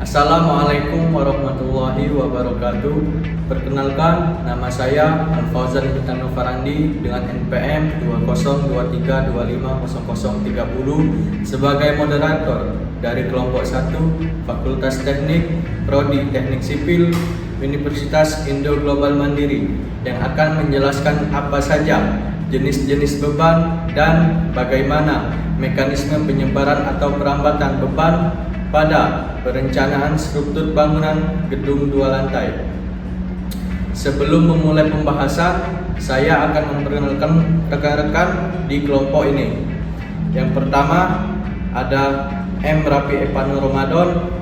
Assalamualaikum warahmatullahi wabarakatuh. Perkenalkan, nama saya Al-Fauzan Hutano Farandi dengan NPM 2023250030 sebagai moderator dari kelompok 1 Fakultas Teknik Prodi Teknik Sipil Universitas Indo Global Mandiri yang akan menjelaskan apa saja jenis-jenis beban dan bagaimana mekanisme penyebaran atau perambatan beban pada perencanaan struktur bangunan gedung 2 lantai. Sebelum memulai pembahasan, saya akan memperkenalkan rekan-rekan di kelompok ini. Yang pertama ada M. Rafi Epano Ramadan,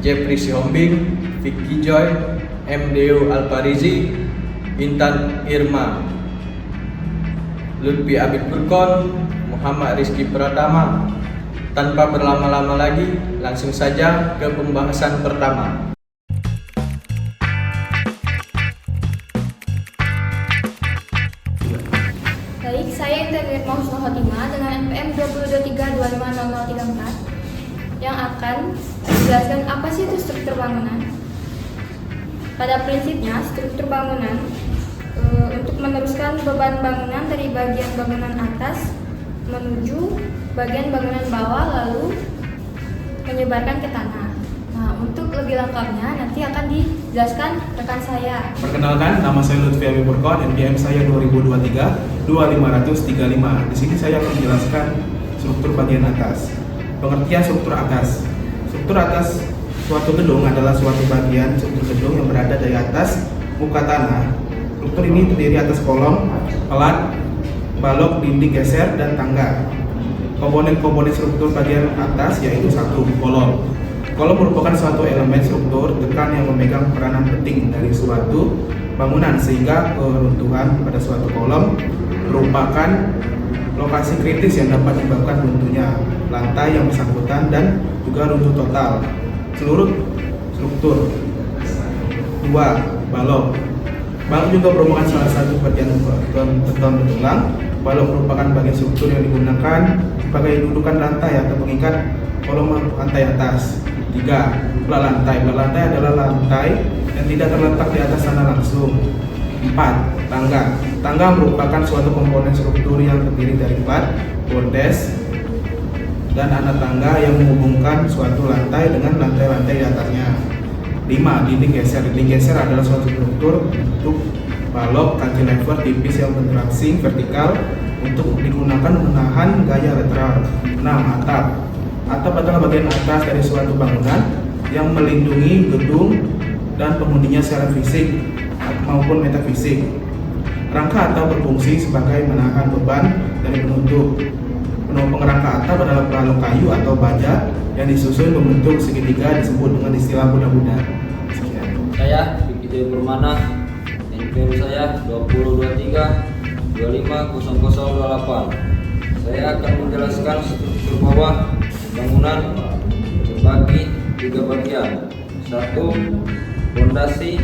Jeffrey Sihombing, Vicky Joy, M. Deo Alparizi, Intan Irma, Lutfi Abid Burkon, Muhammad Rizky Pratama. Tanpa berlama-lama lagi, langsung saja ke pembahasan pertama. Baik, saya Intan Irma Husnul Khotimah dengan NPM 2023250034 yang akan menjelaskan apa sih itu struktur bangunan. Pada prinsipnya, struktur bangunan untuk meneruskan beban bangunan dari bagian bangunan atas menuju bagian bangunan bawah lalu menyebarkan ke tanah. Nah, untuk lebih lengkapnya nanti akan dijelaskan rekan saya. Perkenalkan, nama saya Lutfi Abid Burkon, NPM saya 2023-25035. Di sini saya akan menjelaskan struktur bagian atas. Pengertian struktur atas. Struktur atas suatu gedung adalah suatu bagian struktur gedung yang berada dari atas muka tanah. Struktur ini terdiri atas kolom, pelat, balok, dinding geser, dan tangga. Komponen-komponen struktur bagian atas yaitu 1. Kolom. Kolom merupakan suatu elemen struktur tekan yang memegang peranan penting dari suatu bangunan sehingga keruntuhan pada suatu kolom merupakan lokasi kritis yang dapat menyebabkan runtuhnya lantai yang bersangkutan dan juga runtuh total seluruh struktur. 2. Balok. Balok juga merupakan salah satu bagian beton bertulang. Balok merupakan bagian struktur yang digunakan sebagai dudukan lantai atau pengikat kolom lantai atas. 3. Plat lantai. Plat lantai adalah lantai yang tidak terletak di atas tanah langsung. 4. Tangga. Tangga merupakan suatu komponen struktur yang terdiri dari plat, bordes, dan anak tangga yang menghubungkan suatu lantai dengan lantai-lantai di atasnya. 5. Dinding geser. Dinding geser adalah suatu struktur bentuk balok cantilever tipis yang bertraksi vertikal untuk digunakan menahan gaya lateral. 6. Atap. Atap adalah bagian atas dari suatu bangunan yang melindungi gedung dan penghuninya secara fisik maupun metafisik. Rangka atap berfungsi sebagai menahan beban dari penutup. Penopang rangka atap adalah balok kayu atau baja yang disusun membentuk segitiga disebut dengan istilah buda-buda. Sekian. Saya Vicky Joy Permana, NPM saya 2023-250028. Saya akan menjelaskan struktur bawah bangunan terbagi 3 bagian. 1. Fondasi.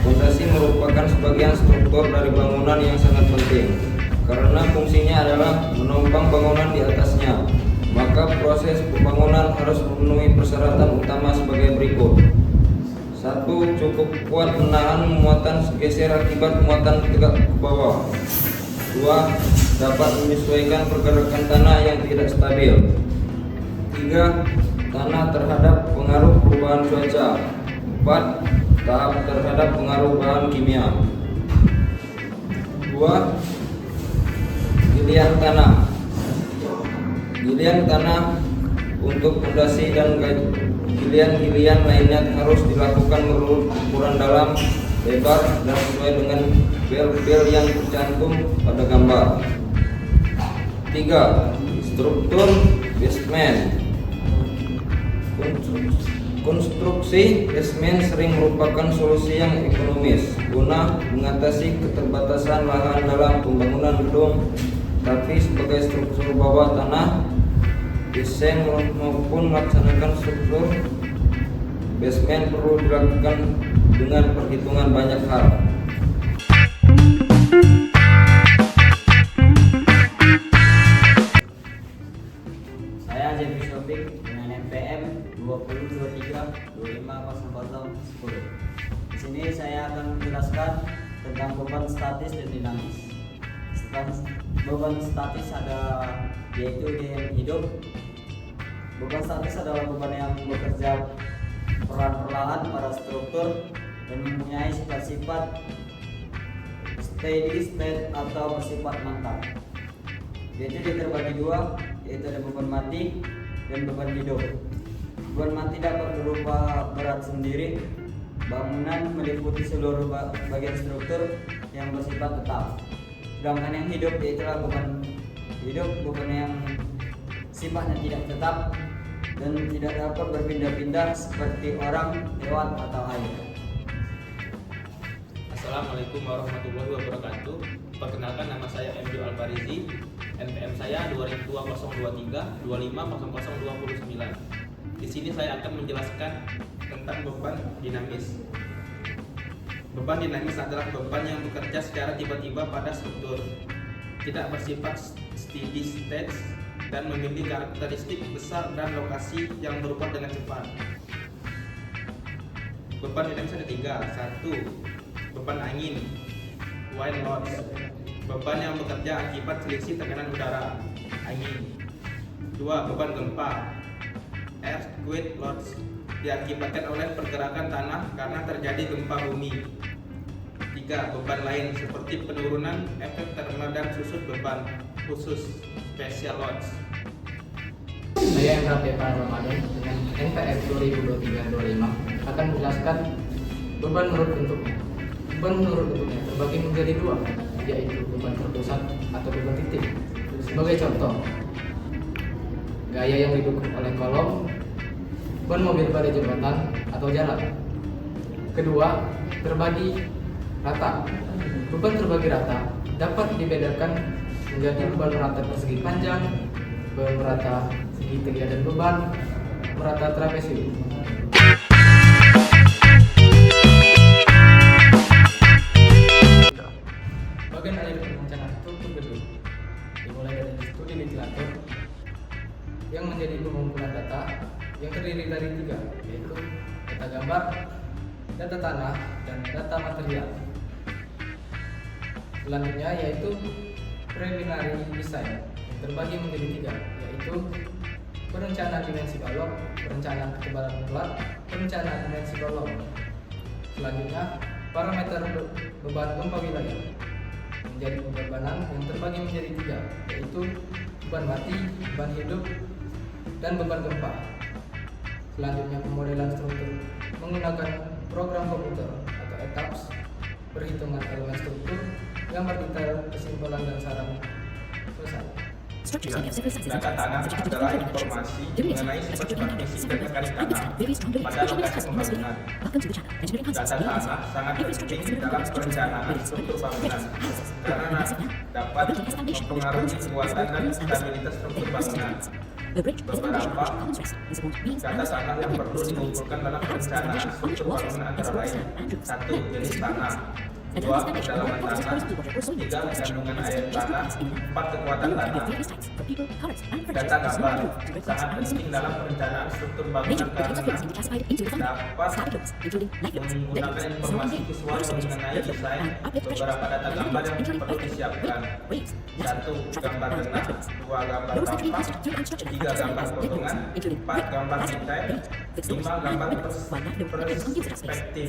Fondasi merupakan sebagian struktur dari bangunan yang sangat penting karena fungsinya adalah menopang bangunan di atasnya. Maka proses pembangunan harus memenuhi persyaratan utama sebagai berikut. 1. Cukup kuat menahan muatan geser akibat muatan tegak ke bawah. 2. Dapat menyesuaikan pergerakan tanah yang tidak stabil. 3. Tanah terhadap pengaruh perubahan cuaca. 4. Tahap terhadap pengaruh bahan kimia. 2. Gilian tanah. Gilian tanah untuk fondasi dan gilian-gilian lainnya harus dilakukan menurut ukuran dalam, lebar, dan sesuai dengan bel-bel yang tercantum pada gambar. 3. Struktur basement. Konstruksi basement sering merupakan solusi yang ekonomis guna mengatasi keterbatasan lahan dalam pembangunan gedung, tapi sebagai struktur bawah tanah, desain maupun melaksanakan struktur basement perlu dilakukan dengan perhitungan banyak hal. Saya Jeffrey Sihombing dengan NPM Di sini saya akan menjelaskan tentang beban statis dan dinamis. Tentang beban statis yaitu dia yang hidup. Beban statis adalah beban yang bekerja perlahan pada struktur dan mempunyai sifat-sifat steady state atau bersifat mantap. Yaitu dia terbagi dua, yaitu ada beban mati dan beban hidup. Beban mati dapat berupa berat sendiri. Bangunan meliputi seluruh bagian struktur yang bersifat tetap. Sedangkan yang hidup yaitulah beban hidup, beban yang sifatnya tidak tetap dan tidak dapat berpindah-pindah seperti orang, hewan atau air. Assalamualaikum warahmatullahi wabarakatuh. Perkenalkan, nama saya MJ Alfarizi. NPM saya 22023 250029. Di sini saya akan menjelaskan tentang beban dinamis. Beban dinamis adalah beban yang bekerja secara tiba-tiba pada struktur, tidak bersifat steady state dan memiliki karakteristik besar dan lokasi yang berubah dengan cepat. Beban dinamis ada tiga. Satu, beban angin, wind loads, beban yang bekerja akibat selisih tekanan udara, angin. Dua, beban gempa, earthquake loads, diakibatkan oleh pergerakan tanah karena terjadi gempa bumi. Tiga, beban lain seperti penurunan efek thermal dan susut beban khusus, special loads. Saya Emrah Devan Ramadan dengan NPM 2023-25 akan menjelaskan beban menurut bentuknya. Beban menurut bentuknya terbagi menjadi dua, yaitu beban terpusat atau beban titik. Sebagai contoh, gaya yang didukung oleh kolom, beban mobil pada jembatan atau jalan. Kedua, terbagi rata. Beban terbagi rata dapat dibedakan menjadi beban merata persegi panjang, beban merata segitiga dan beban merata trapesium. Bagian akhir perencanaan struktur gedung dimulai dari studi literatur yang menjadi pengumpulan data yang terdiri dari tiga, yaitu data gambar, data tanah, dan data material. Selanjutnya yaitu preliminary design yang terbagi menjadi tiga, yaitu perencanaan dimensi balok, perencanaan ketebalan plat, perencanaan dimensi kolom. Selanjutnya parameter beban gempa wilayah menjadi pembebanan yang terbagi menjadi tiga, yaitu beban mati, beban hidup, dan beban gempa. Selanjutnya pemodelan struktur menggunakan program komputer atau ETAPS, perhitungan elemen struktur, gambar detail, kesimpulan dan saran. Selesai. Data tanah adalah informasi mengenai sifat-sifat fisik dan mekanik tanah pada lokasi pembangunan. Data tanah sangat penting dalam perencanaan struktur bangunan karena dapat mempengaruhi kekuatan dan stabilitas struktur bangunan. Beberapa data tanah yang perlu dikumpulkan dalam perencanaan struktur bangunan antara lain: 1. Jenis tanah, 2. Kedalaman tanah, 3. Kandungan air tanah, 4. Kekuatan tanah. Data gambar sangat penting dalam perencanaan struktur bangunan karena dapat menggunakan informasi visual mengenai desain. Beberapa data gambar yang perlu disiapkan: 1. Gambar tanah, 2. Gambar tampak, 3. Gambar potongan, 4. Gambar detail, 5. Gambar perspektif.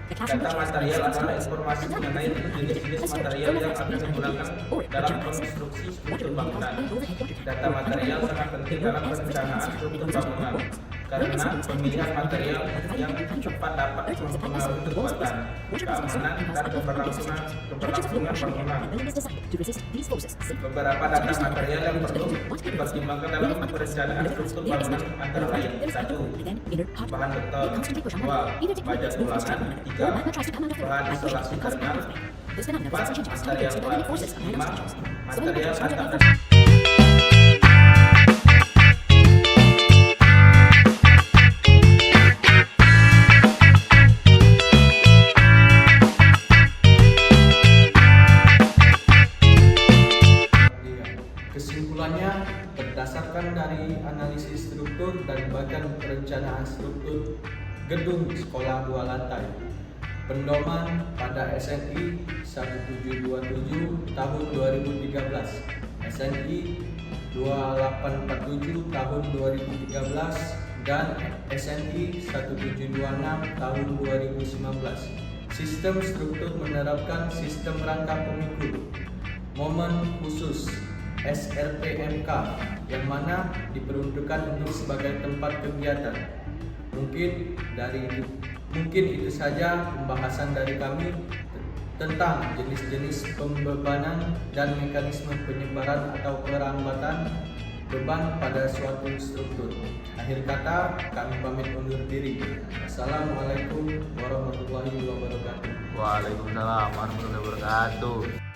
Data material adalah informasi mengenai jenis-jenis material yang akan digunakan dalam konstruksi struktur bangunan. Data material sangat penting dalam perencanaan struktur bangunan karena pemilihan material yang tepat dapat mempengaruhi kekuatan, keamanan, dan keberlangsungan bangunan. Beberapa data material yang perlu dipertimbangkan dalam perencanaan struktur bangunan antara lain: 1. Bahan beton, 2. Baja tulangan, 3. Bahan isolasi thermal, 4. Material pelapis, 5. Material atap. Kesimpulannya, berdasarkan dari analisis struktur dan berdasarkan perencanaan struktur gedung sekolah 2 lantai. Pendoman pada SNI 1727 tahun 2013, SNI 2847 tahun 2013, dan SNI 1726 tahun 2019. Sistem struktur menerapkan sistem rangka pemikul momen khusus SRPMK yang mana diperuntukkan untuk sebagai tempat kegiatan. Mungkin itu saja pembahasan dari kami tentang jenis-jenis pembebanan dan mekanisme penyebaran atau perambatan beban pada suatu struktur. Akhir kata, kami pamit undur diri. Assalamualaikum warahmatullahi wabarakatuh. Waalaikumsalam warahmatullahi wabarakatuh.